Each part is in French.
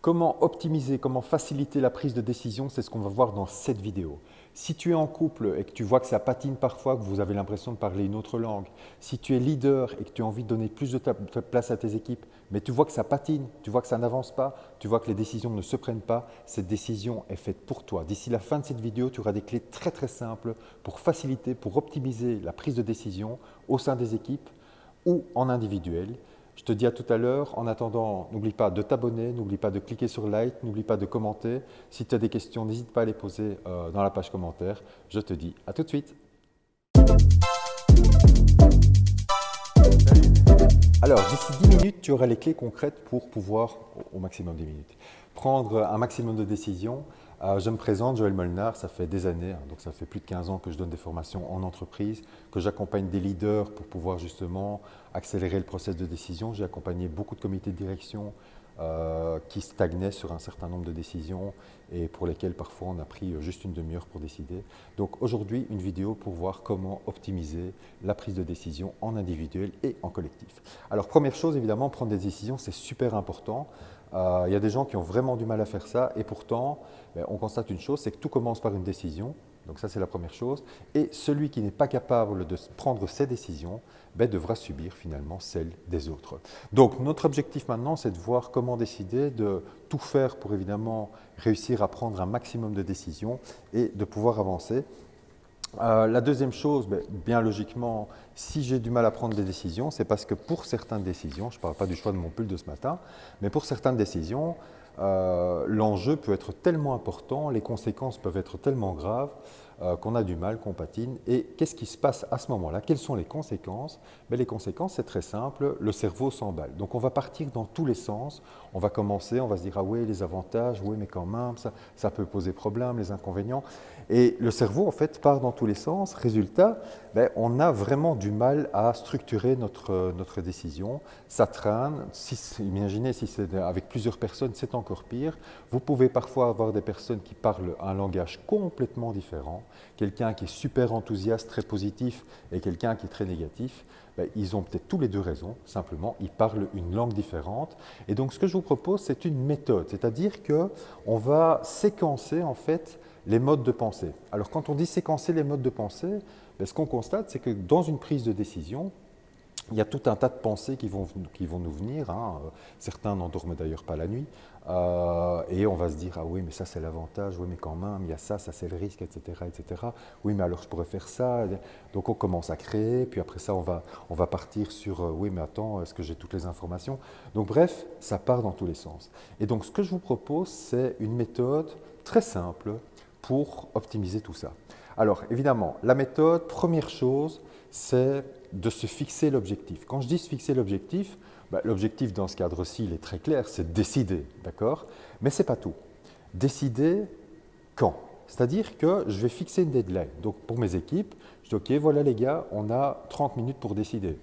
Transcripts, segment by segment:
Comment optimiser, comment faciliter la prise de décision, c'est ce qu'on va voir dans cette vidéo. Si tu es en couple et que tu vois que ça patine parfois, que vous avez l'impression de parler une autre langue, si tu es leader et que tu as envie de donner plus de place à tes équipes, mais tu vois que ça patine, tu vois que ça n'avance pas, tu vois que les décisions ne se prennent pas, cette décision est faite pour toi. D'ici la fin de cette vidéo, tu auras des clés très simples pour faciliter, pour optimiser la prise de décision au sein des équipes ou en individuel. Je te dis à tout à l'heure. En attendant, n'oublie pas de t'abonner, n'oublie pas de cliquer sur like, n'oublie pas de commenter. Si tu as des questions, n'hésite pas à les poser dans la page commentaire. Je te dis à tout de suite. Alors, d'ici 10 minutes, tu auras les clés concrètes pour pouvoir, au maximum 10 minutes, prendre un maximum de décisions. Je me présente, Joël Molnar, ça fait des années, donc ça fait plus de 15 ans que je donne des formations en entreprise, que j'accompagne des leaders pour pouvoir justement accélérer le processus de décision. J'ai accompagné beaucoup de comités de direction qui stagnaient sur un certain nombre de décisions et pour lesquelles parfois on a pris juste une demi-heure pour décider. Donc aujourd'hui, une vidéo pour voir comment optimiser la prise de décision en individuel et en collectif. Alors première chose, évidemment, prendre des décisions, c'est super important. Il y a des gens qui ont vraiment du mal à faire ça et pourtant, on constate une chose, c'est que tout commence par une décision. Donc ça, c'est la première chose. Et celui qui n'est pas capable de prendre ces décisions devra subir finalement celles des autres. Donc notre objectif maintenant, c'est de voir comment décider de tout faire pour évidemment réussir à prendre un maximum de décisions et de pouvoir avancer. La deuxième chose, bien logiquement, si j'ai du mal à prendre des décisions, c'est parce que pour certaines décisions, je ne parle pas du choix de mon pull de ce matin, mais pour certaines décisions, l'enjeu peut être tellement important, les conséquences peuvent être tellement graves qu'on a du mal, qu'on patine. Et qu'est-ce qui se passe à ce moment-là? Quelles sont les conséquences? Les conséquences, c'est très simple, le cerveau s'emballe. Donc on va partir dans tous les sens, on va commencer, on va se dire « ah oui, les avantages, oui mais quand même, ça peut poser problème, les inconvénients ». Et le cerveau, en fait, part dans tous les sens. Résultat, on a vraiment du mal à structurer notre décision. Ça traîne. Imaginez si c'est avec plusieurs personnes, c'est encore pire. Vous pouvez parfois avoir des personnes qui parlent un langage complètement différent. Quelqu'un qui est super enthousiaste, très positif, et quelqu'un qui est très négatif. Ils ont peut-être tous les deux raison, simplement, ils parlent une langue différente. Et donc, ce que je vous propose, c'est une méthode, c'est-à-dire qu'on va séquencer, en fait, les modes de pensée. Alors, quand on dit séquencer les modes de pensée, ce qu'on constate, c'est que dans une prise de décision, il y a tout un tas de pensées qui vont nous venir. Certains n'endorment d'ailleurs pas la nuit. Et on va se dire « ah oui, mais ça c'est l'avantage, oui mais quand même, il y a ça c'est le risque, etc. etc. Oui, mais alors je pourrais faire ça. » Donc on commence à créer, puis après ça on va partir sur « oui, mais attends, est-ce que j'ai toutes les informations ?» Donc bref, ça part dans tous les sens. Et donc ce que je vous propose, c'est une méthode très simple pour optimiser tout ça. Alors évidemment, la méthode, première chose, c'est de se fixer l'objectif. Quand je dis se fixer l'objectif, l'objectif dans ce cadre-ci, il est très clair, c'est de décider, d'accord? Mais ce n'est pas tout. Décider quand? C'est-à-dire que je vais fixer une deadline. Donc pour mes équipes, je dis « ok, voilà les gars, on a 30 minutes pour décider ».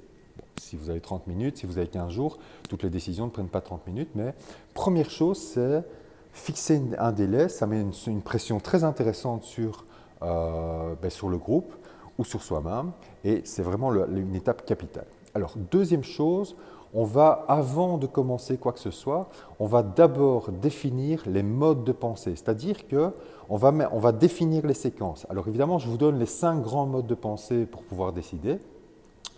Si vous avez 30 minutes, si vous avez 15 jours, toutes les décisions ne prennent pas 30 minutes, mais première chose, c'est fixer un délai. Ça met une pression très intéressante sur le groupe ou sur soi-même, et c'est vraiment une étape capitale. Alors, deuxième chose, avant de commencer quoi que ce soit, on va d'abord définir les modes de pensée, c'est-à-dire qu'on va définir les séquences. Alors évidemment, je vous donne les 5 grands modes de pensée pour pouvoir décider.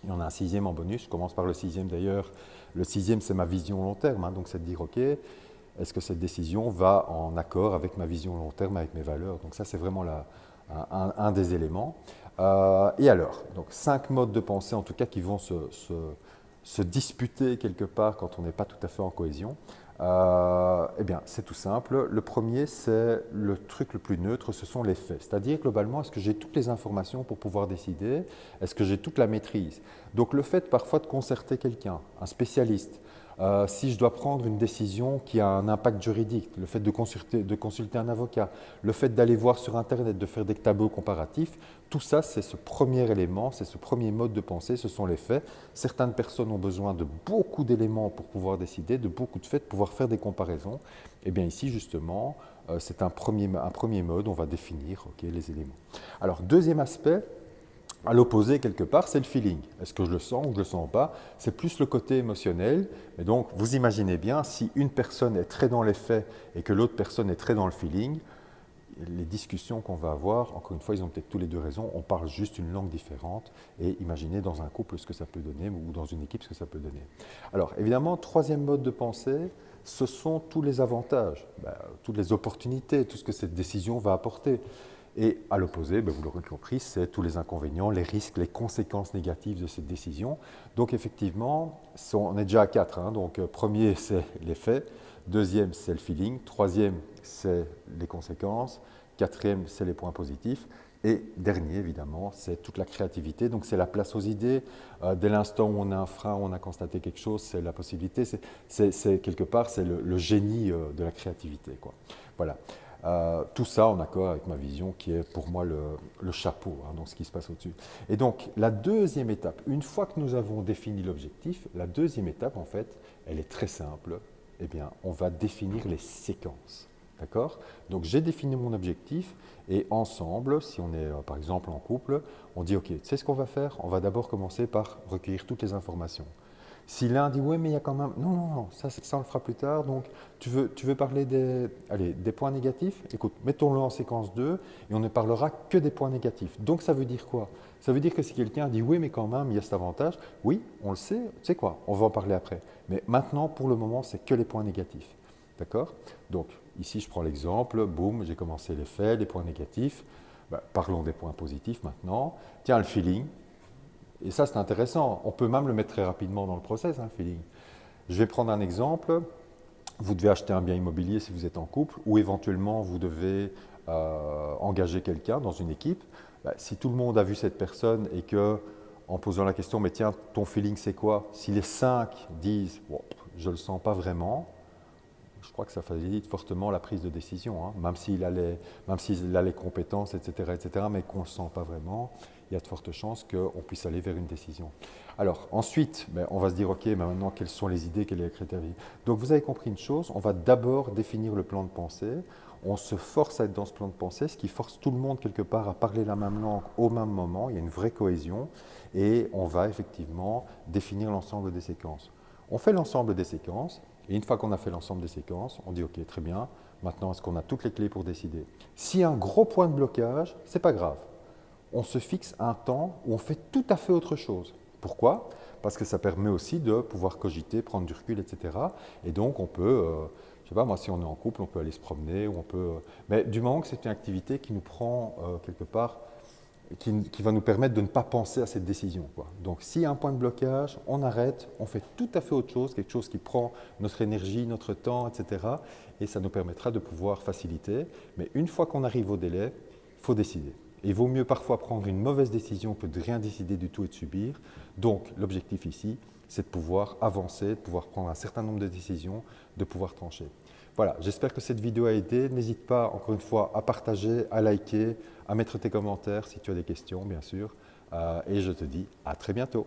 Il y en a un 6e en bonus, je commence par le 6e d'ailleurs. Le 6e, c'est ma vision long terme, donc c'est de dire, ok, est-ce que cette décision va en accord avec ma vision long terme, avec mes valeurs? Donc ça, c'est vraiment un des éléments. Et alors, donc 5 modes de pensée en tout cas qui vont se disputer quelque part quand on n'est pas tout à fait en cohésion. Eh bien, c'est tout simple. Le premier, c'est le truc le plus neutre, ce sont les faits. C'est-à-dire, globalement, est-ce que j'ai toutes les informations pour pouvoir décider? Est-ce que j'ai toute la maîtrise? Donc, le fait parfois de concerter quelqu'un, un spécialiste, si je dois prendre une décision qui a un impact juridique, le fait de consulter un avocat, le fait d'aller voir sur Internet, de faire des tableaux comparatifs, tout ça, c'est ce premier élément, c'est ce premier mode de pensée, ce sont les faits. Certaines personnes ont besoin de beaucoup d'éléments pour pouvoir décider, de beaucoup de faits, pour pouvoir faire des comparaisons. Et bien ici, justement, c'est un premier mode, on va définir les éléments. Alors, deuxième aspect, À l'opposé, quelque part, c'est le feeling. Est-ce que je le sens ou je ne le sens pas? C'est plus le côté émotionnel. Et donc, vous imaginez bien, si une personne est très dans les faits et que l'autre personne est très dans le feeling, les discussions qu'on va avoir, encore une fois, ils ont peut-être tous les deux raison, on parle juste une langue différente. Et imaginez dans un couple ce que ça peut donner ou dans une équipe ce que ça peut donner. Alors, évidemment, troisième mode de pensée, ce sont tous les avantages, toutes les opportunités, tout ce que cette décision va apporter. Et à l'opposé, vous l'aurez compris, c'est tous les inconvénients, les risques, les conséquences négatives de cette décision. Donc effectivement, on est déjà à 4. Hein. Donc premier, c'est les faits. Deuxième, c'est le feeling. Troisième, c'est les conséquences. Quatrième, c'est les points positifs. Et dernier, évidemment, c'est toute la créativité. Donc c'est la place aux idées. Dès l'instant où on a un frein, où on a constaté quelque chose, c'est la possibilité. C'est quelque part, c'est le génie de la créativité, quoi. Voilà. Tout ça en accord avec ma vision qui est pour moi le chapeau, hein, donc ce qui se passe au-dessus. Et donc la deuxième étape, une fois que nous avons défini l'objectif, la deuxième étape en fait, elle est très simple. Eh bien, on va définir les séquences. D'accord? Donc j'ai défini mon objectif et ensemble, si on est par exemple en couple, on dit ok, tu sais ce qu'on va faire? On va d'abord commencer par recueillir toutes les informations. Si l'un dit oui, mais il y a quand même. Non, non, non, ça on le fera plus tard. Donc, tu veux parler des points négatifs? Écoute, mettons-le en séquence 2 et on ne parlera que des points négatifs. Donc, ça veut dire quoi? Ça veut dire que si quelqu'un dit oui, mais quand même, il y a cet avantage, oui, on le sait, tu sais quoi, on va en parler après. Mais maintenant, pour le moment, c'est que les points négatifs. D'accord? Donc, ici, je prends l'exemple, boum, j'ai commencé les faits, les points négatifs. Parlons des points positifs maintenant. Tiens, le feeling. Et ça, c'est intéressant. On peut même le mettre très rapidement dans le process, hein, le feeling. Je vais prendre un exemple. Vous devez acheter un bien immobilier si vous êtes en couple, ou éventuellement vous devez engager quelqu'un dans une équipe. Si tout le monde a vu cette personne et que, en posant la question, mais tiens, ton feeling c'est quoi? Si les 5 disent, bon, je ne le sens pas vraiment, je crois que ça facilite fortement la prise de décision, hein, même s'il a les compétences, etc., mais qu'on ne le sent pas vraiment, il y a de fortes chances qu'on puisse aller vers une décision. Alors ensuite, on va se dire, ok, maintenant quelles sont les idées, quels sont les critères? Donc vous avez compris une chose, on va d'abord définir le plan de pensée, on se force à être dans ce plan de pensée, ce qui force tout le monde quelque part à parler la même langue au même moment, il y a une vraie cohésion, et on va effectivement définir l'ensemble des séquences. On fait l'ensemble des séquences, et une fois qu'on a fait l'ensemble des séquences, on dit ok, très bien, maintenant est-ce qu'on a toutes les clés pour décider? S'il y a un gros point de blocage, ce n'est pas grave. On se fixe un temps où on fait tout à fait autre chose. Pourquoi? Parce que ça permet aussi de pouvoir cogiter, prendre du recul, etc. Et donc on peut, je ne sais pas, moi si on est en couple, on peut aller se promener, ou on peut, mais du moment que c'est une activité qui nous prend quelque part, qui va nous permettre de ne pas penser à cette décision, quoi. Donc s'il y a un point de blocage, on arrête, on fait tout à fait autre chose, quelque chose qui prend notre énergie, notre temps, etc. Et ça nous permettra de pouvoir faciliter. Mais une fois qu'on arrive au délai, il faut décider. Et il vaut mieux parfois prendre une mauvaise décision que de rien décider du tout et de subir. Donc l'objectif ici, c'est de pouvoir avancer, de pouvoir prendre un certain nombre de décisions, de pouvoir trancher. Voilà, j'espère que cette vidéo a aidé. N'hésite pas, encore une fois, à partager, à liker, à mettre tes commentaires si tu as des questions, bien sûr. Et je te dis à très bientôt.